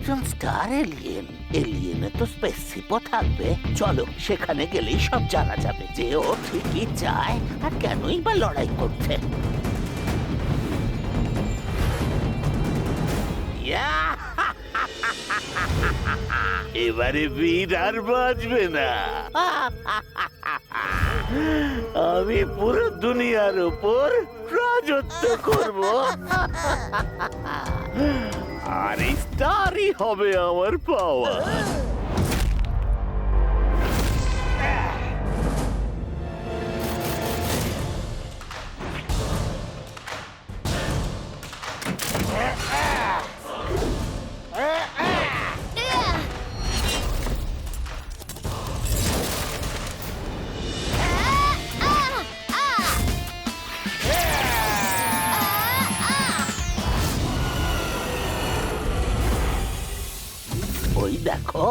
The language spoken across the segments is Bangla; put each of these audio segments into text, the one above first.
একজন স্টার এলিয়েন, এলিয়েনে তো স্পেসশিপও থাকবে। চলো সেখানে গেলেই সব জানা যাবে যে ও ঠিকই চায় আর কেনই বা লড়াই করছে। এবারে বীর আর বাঁচবে না। আমি পুরো দুনিয়ার উপর রাজত্ব করব, আর এই স্টারই হবে আমার পাওয়ার। ওই দেখো,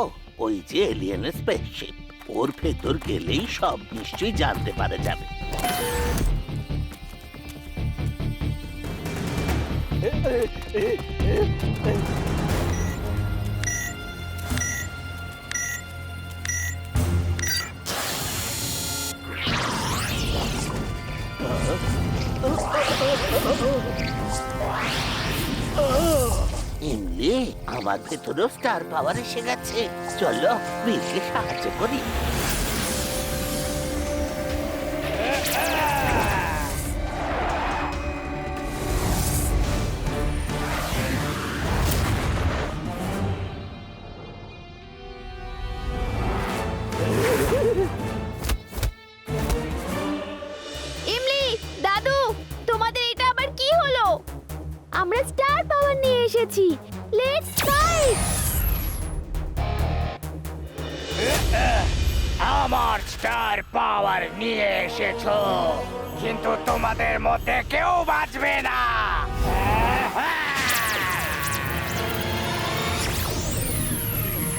ওই যে এলিয়েনের স্পেসশিপ, ওর ভেতর গেলেই সব নিশ্চয়ই জানতে পারা যাবে। ইমলি, আমার ভেতরেও স্টার পাওয়ার এসে গেছে। চলো বীরকে সাহায্য করি। ইমলি, দাদু, তোমাদের এটা আবার কি হলো? আমরা স্টার পাওয়ার নিয়ে এসেছি। Let's fight! আমার স্টার পাওয়ার নিয়ে এসেছো, কিন্তু তোমাদের মধ্যে কেউ বাঁচবে না।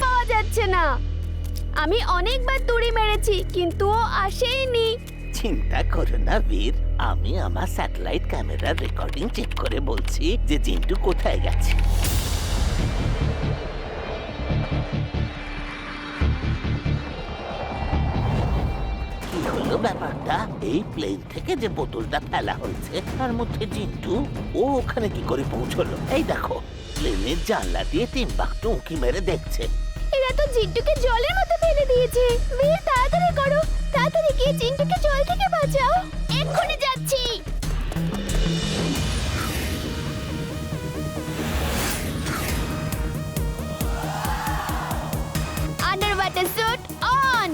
পাওয়া যাচ্ছে না। আমি অনেকবার তুড়ি মেরেছি, কিন্তু ও আসেইনি। চিন্তা করো না বীর, আমি আমার স্যাটেলাইট ক্যামেরার রেকর্ডিং চেক করে বলছি যে জিন্টু কোথায় গেছে। কি হলো ব্যাপারটা? এই প্লেন থেকে যে বোতলটা ফেলা হয়েছে তার মধ্যে জিন্টু, ও ওখানে কি করে পৌঁছলো? এই দেখো, প্লেনের জানলা দিয়ে টিম্বাকটু উঁকি মেরে দেখছে। এরা তো জিন্টুকে জলের মধ্যে ফেলে দিয়েছে। বীর, তাড়াতাড়ি করো, তাড়াতাড়ি গিয়ে জিন্টুকে জল থেকে বাঁচাও। এক্ষুনি যাচ্ছি। Under water suit on.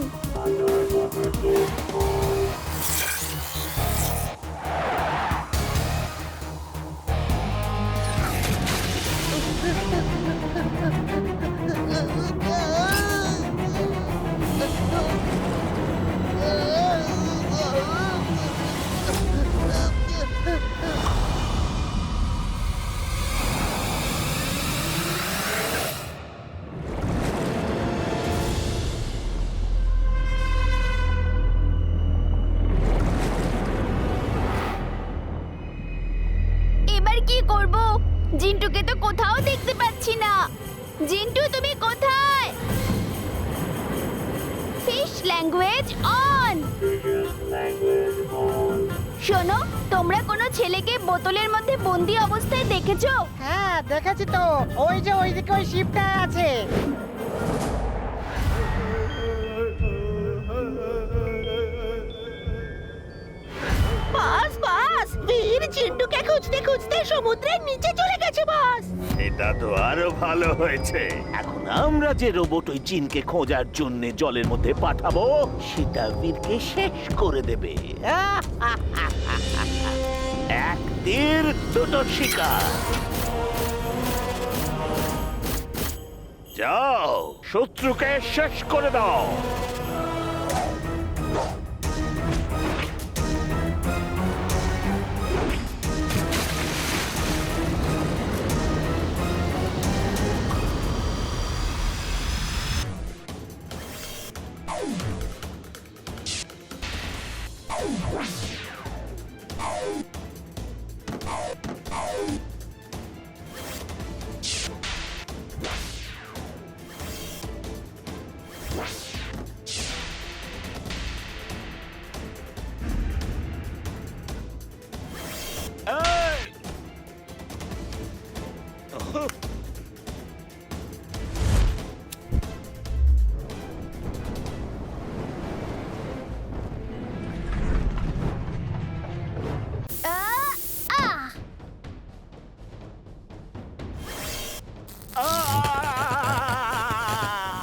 এবার কি করব? জিন্টুকে তো কোথাও দেখতে পাচ্ছি না। জিন্টু, তুমি কোথায়? Fish language on. শোনো, তোমরা কোনো ছেলেকে বোতলের মধ্যে বন্দি অবস্থায় দেখেছো? হ্যাঁ, দেখেছি তো। ওই যে ওইদিকে ওই শিপটা আছে। বাস বাস, বীর চিন্টুকে খুঁজতে খুঁজতে সমুদ্রের নিচে চলে গেছে বাস। এটা তো আরো ভালো হয়েছে। এখন আমরা যে রোবট ওই জিনকে খোঁজার জন্য জলের মধ্যে পাঠাবো, সেটা বীরকে শেষ করে দেবে। এক তীর দুটো শিকার। যাও, শত্রুকে শেষ করে দাও।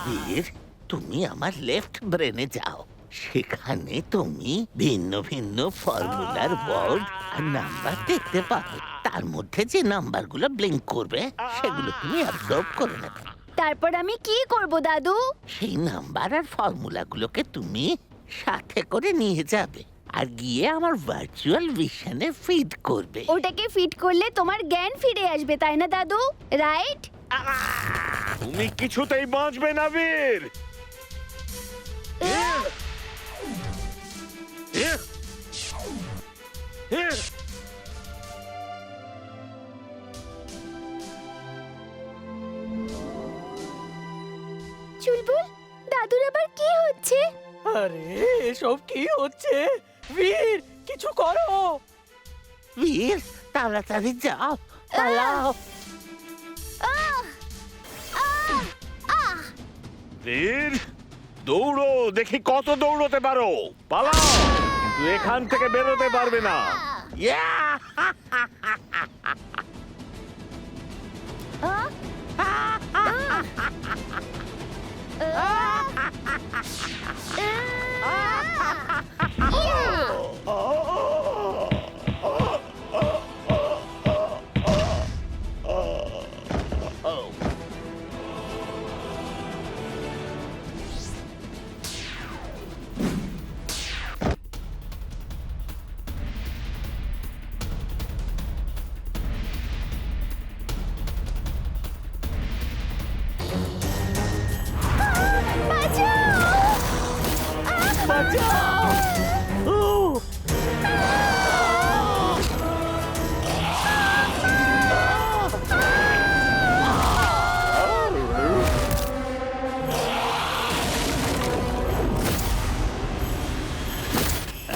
বীর, তুমি আমার লেফট ব্রেনে যাও। সেখানে তুমি ভিন্ন ভিন্ন ফর্মুলার বোর্ড আর নাম্বার দেখতে পাবে। তার মধ্যে যে নাম্বারগুলো ব্লিঙ্ক করবে সেগুলো তুমি অ্যাবজর্ব করে নেবে। তারপর আমি কি করব দাদু? সেই নাম্বার আর ফর্মুলাগুলোকে তুমি সাথে করে নিয়ে যাবে আর গিয়ে আমার ভার্চুয়াল ভিশনে ফিড করবে। ওটাকে ফিট করলে তোমার জ্ঞান ফিরে আসবে, তাই না দাদু? রাইট? তুমি কিছুতেই বাঁচবে না বীর। চুলবুল, দাদুর আবার কি হচ্ছে? আরে এসব কি হচ্ছে? বীর, কিছু করো। বীর, তাড়াতাড়ি যাও, পালাও। আহ! আহ! আহ! বীর, দৌড়ো, দেখি কত দৌড়তে পারো। পালাও, কিন্তু এখান থেকে বেরোতে পারবে না। ইয়া! আহ!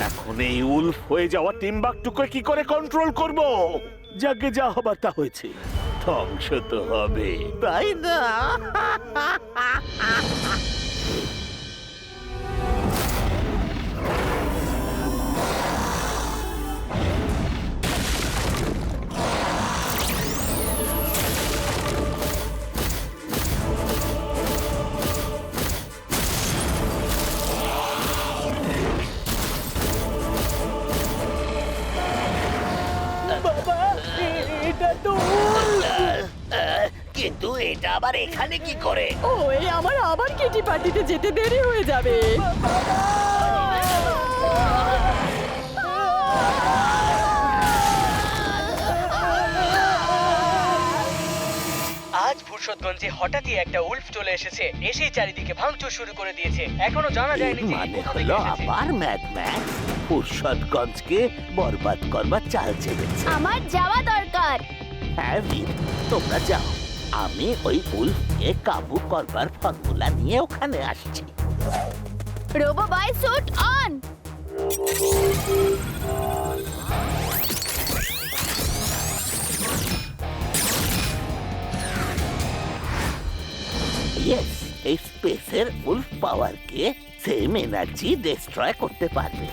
এখন এই উলফ হয়ে যাওয়া টিম্বাকটুকে কি করে কন্ট্রোল করব? যাকে যা হবার তা হয়েছে, ধ্বংস তো হবে। তাই না? বাবা, এটা তো কিন্তু এটা আবার এখানে কি করে? ওই আমার আবার কিটি পার্টিতে যেতে দেরি হয়ে যাবে। আজ ফুরসতগঞ্জে হঠাৎই একটা উল্ফ চলে এসেছে, এসেই চারিদিকে ভাঙচুর শুরু করে দিয়েছে। এখনো জানা যায়নি যে মানে কোথা থেকে হলো এসেছে। আবার ম্যাডম্যান ফুরসতগঞ্জকে বরবাদ করবার চাল চেপেছে। আমার যাওয়া দরকার। হ্যাঁ বীর, তোমরা যাও। আমি ওই উল্ফকে কাবু করবার ফর্মুলা নিয়ে ওখানে আসছি। Robo boy suit on. Yes, এই স্পেসের উল্ফ পাওয়ারকে সেম এনার্জি ডিস্ট্রয় করতে পারবে।